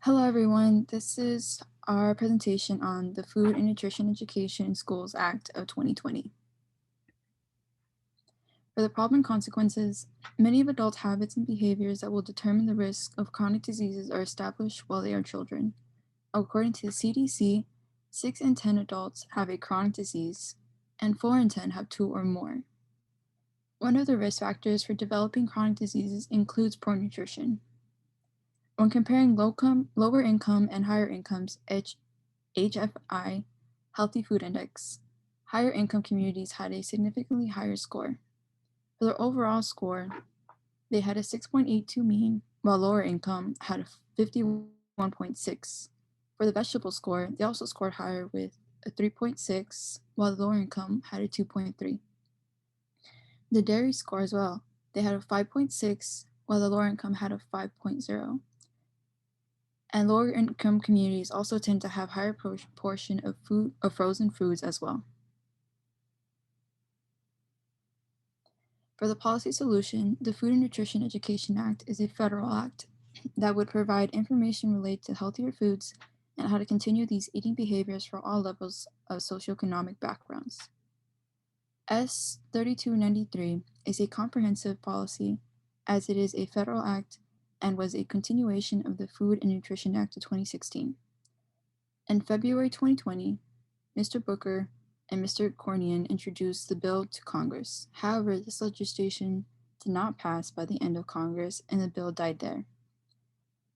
Hello, everyone. This is our presentation on the Food and Nutrition Education in Schools Act of 2020. For the problem and consequences, many of adult habits and behaviors that will determine the risk of chronic diseases are established while they are children. According to the CDC, 6 in 10 adults have a chronic disease, and 4 in 10 have 2 or more. One of the risk factors for developing chronic diseases includes poor nutrition. When comparing lower income and higher incomes, HFI, Healthy Food Index, higher income communities had a significantly higher score. For their overall score, they had a 6.82 mean, while lower income had a 51.6. For the vegetable score, they also scored higher with a 3.6, while the lower income had a 2.3. The dairy score as well, they had a 5.6, while the lower income had a 5.0. And lower income communities also tend to have higher proportion of frozen foods as well. For the policy solution, the Food and Nutrition Education Act is a federal act that would provide information related to healthier foods and how to continue these eating behaviors for all levels of socioeconomic backgrounds. S 3293 is a comprehensive policy as it is a federal act and was a continuation of the Food and Nutrition Act of 2016. In February 2020, Mr. Booker and Mr. Cornyn introduced the bill to Congress. However, this legislation did not pass by the end of Congress and the bill died there.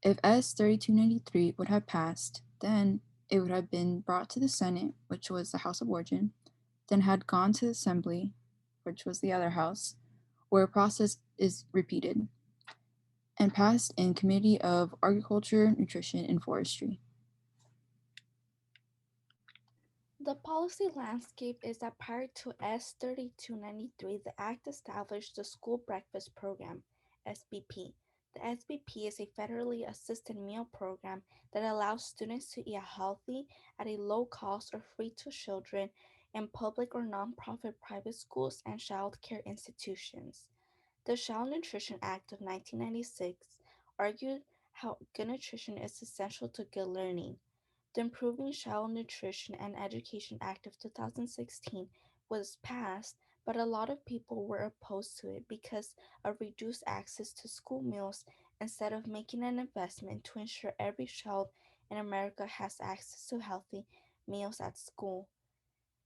If S 3293 would have passed, then it would have been brought to the Senate, which was the House of Origin, then had gone to the Assembly, which was the other house, where a process is repeated, and passed in Committee of Agriculture, Nutrition, and Forestry. The policy landscape is that prior to S 3293, the Act established the School Breakfast Program, SBP. The SBP is a federally assisted meal program that allows students to eat healthy at a low cost or free to children in public or nonprofit private schools and child care institutions. The Child Nutrition Act of 1996 argued how good nutrition is essential to good learning. The Improving Child Nutrition and Education Act of 2016 was passed, but a lot of people were opposed to it because of reduced access to school meals instead of making an investment to ensure every child in America has access to healthy meals at school.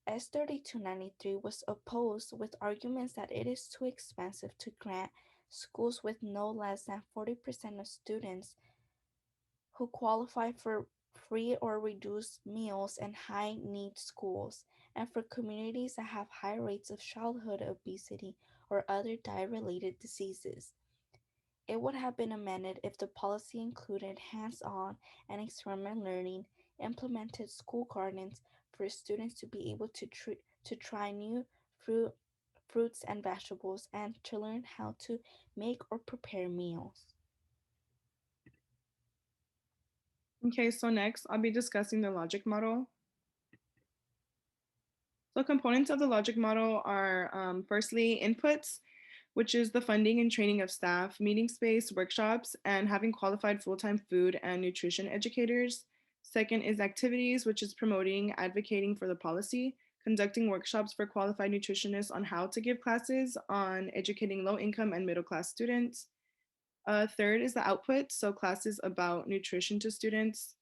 S 3293 was opposed with arguments that it is too expensive to grant schools with no less than 40% of students who qualify for free or reduced meals in high need schools, and for communities that have high rates of childhood obesity or other diet related diseases. It would have been amended if the policy included hands on and experiment learning, implemented school gardens for students to be able to try new fruit, fruits and vegetables, and to learn how to make or prepare meals. Okay, so next I'll be discussing the logic model. So components of the logic model are firstly inputs, which is the funding and training of staff, meeting space, workshops, and having qualified full-time food and nutrition educators. Second is activities, which is promoting, advocating for the policy, conducting workshops for qualified nutritionists on how to give classes on educating low-income and middle-class students. Third is the output, so classes about nutrition to students.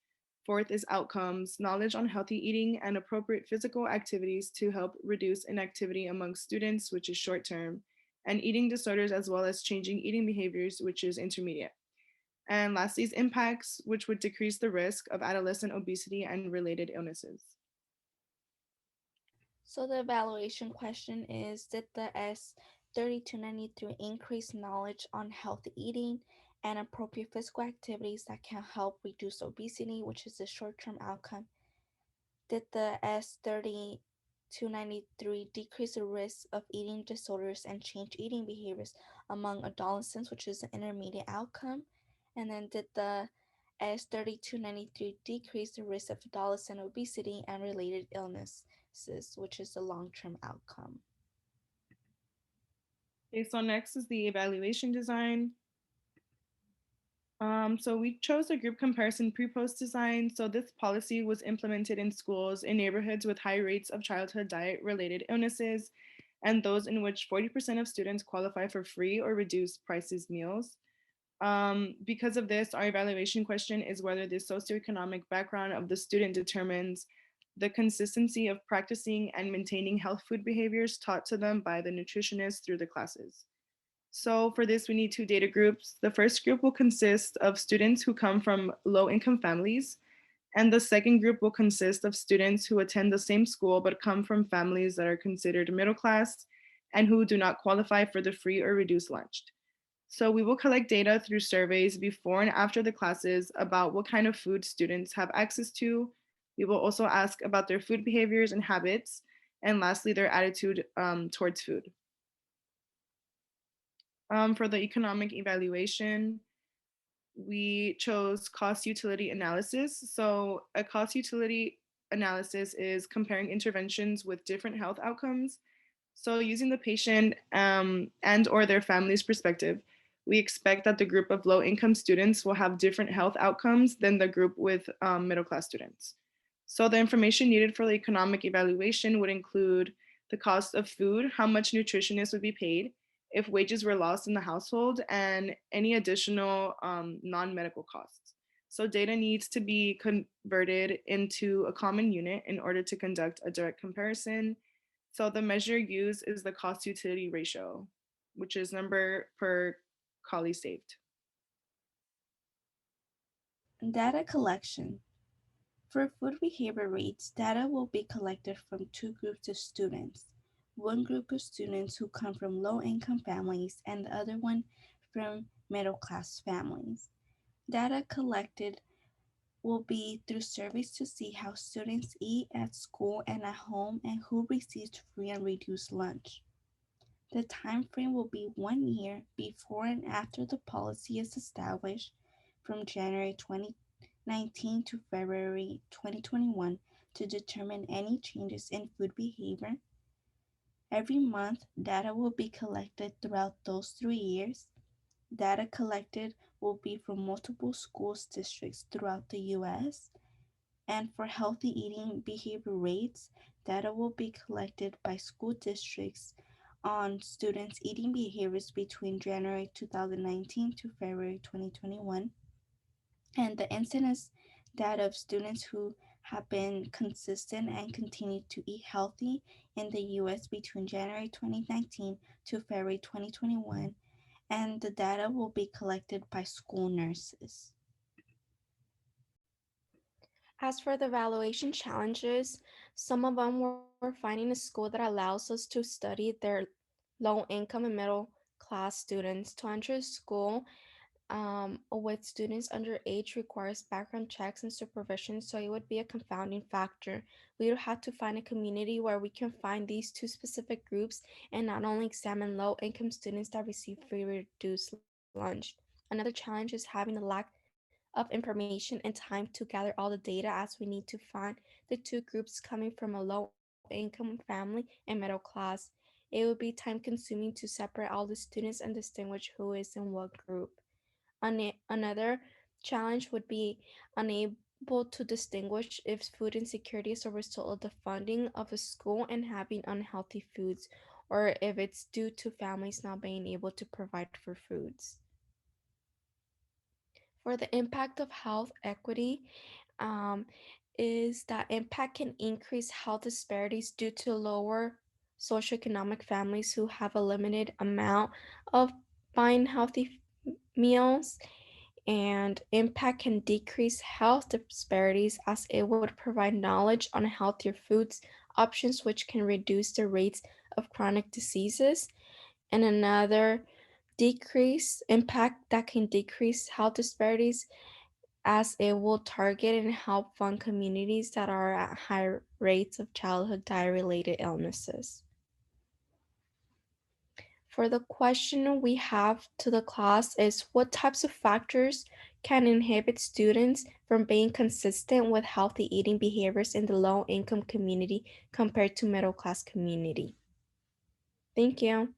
Fourth is outcomes, knowledge on healthy eating and appropriate physical activities to help reduce inactivity among students, which is short term, and eating disorders as well as changing eating behaviors, which is intermediate. And lastly is impacts, which would decrease the risk of adolescent obesity and related illnesses. So the evaluation question is, did the S 3293 increase knowledge on healthy eating and appropriate physical activities that can help reduce obesity, which is a short-term outcome? Did the S 3293 decrease the risk of eating disorders and change eating behaviors among adolescents, which is an intermediate outcome? And then did the S 3293 decrease the risk of adolescent obesity and related illnesses, which is a long term outcome? Okay, so next is the evaluation design. So we chose a group comparison pre-post design. So this policy was implemented in schools in neighborhoods with high rates of childhood diet-related illnesses and those in which 40% of students qualify for free or reduced prices meals. Because of this, our evaluation question is whether the socioeconomic background of the student determines the consistency of practicing and maintaining health food behaviors taught to them by the nutritionist through the classes. So for this, we need two data groups. The first group will consist of students who come from low income families, and the second group will consist of students who attend the same school but come from families that are considered middle class and who do not qualify for the free or reduced lunch. So we will collect data through surveys before and after the classes about what kind of food students have access to. We will also ask about their food behaviors and habits, and lastly, their attitude towards food. For the economic evaluation, we chose cost utility analysis. So a cost utility analysis is comparing interventions with different health outcomes. So using the patient and or their family's perspective, we expect that the group of low income students will have different health outcomes than the group with middle class students. So the information needed for the economic evaluation would include the cost of food, how much nutritionists would be paid, if wages were lost in the household, and any additional non-medical costs. So data needs to be converted into a common unit in order to conduct a direct comparison. So the measure used is the cost utility ratio, which is number per collie saved. Data collection. For food behavior rates, data will be collected from two groups of students. One group of students who come from low income families and the other one from middle class families. Data collected will be through surveys to see how students eat at school and at home and who receives free and reduced lunch. The time frame will be 1 year before and after the policy is established from January 2019 to February 2021 to determine any changes in food behavior. Every month, data will be collected throughout those 3 years. Data collected will be from multiple schools districts throughout the US. And for healthy eating behavior rates, data will be collected by school districts on students' eating behaviors between January 2019 to February 2021. And the incidence data of students who have been consistent and continue to eat healthy in the US between January 2019 to February 2021. And the data will be collected by school nurses. As for the evaluation challenges, some of them were finding a school that allows us to study their low income and middle class students. To enter a school with students under age requires background checks and supervision, so it would be a confounding factor. We would have to find a community where we can find these two specific groups and not only examine low income students that receive free reduced lunch. Another challenge is having a lack of information and time to gather all the data, as we need to find the two groups coming from a low income family and middle class. It would be time consuming to separate all the students and distinguish who is in what group. Another challenge would be unable to distinguish if food insecurity is a result of the funding of a school and having unhealthy foods, or if it's due to families not being able to provide for foods. For the impact of health equity, um, is that impact can increase health disparities due to lower socioeconomic families who have a limited amount of buying healthy meals, and impact can decrease health disparities as it would provide knowledge on healthier foods options, which can reduce the rates of chronic diseases. And another decrease impact that can decrease health disparities as it will target and help fund communities that are at high rates of childhood diet related illnesses. For the question we have to the class is, what types of factors can inhibit students from being consistent with healthy eating behaviors in the low income community compared to middle class community? Thank you.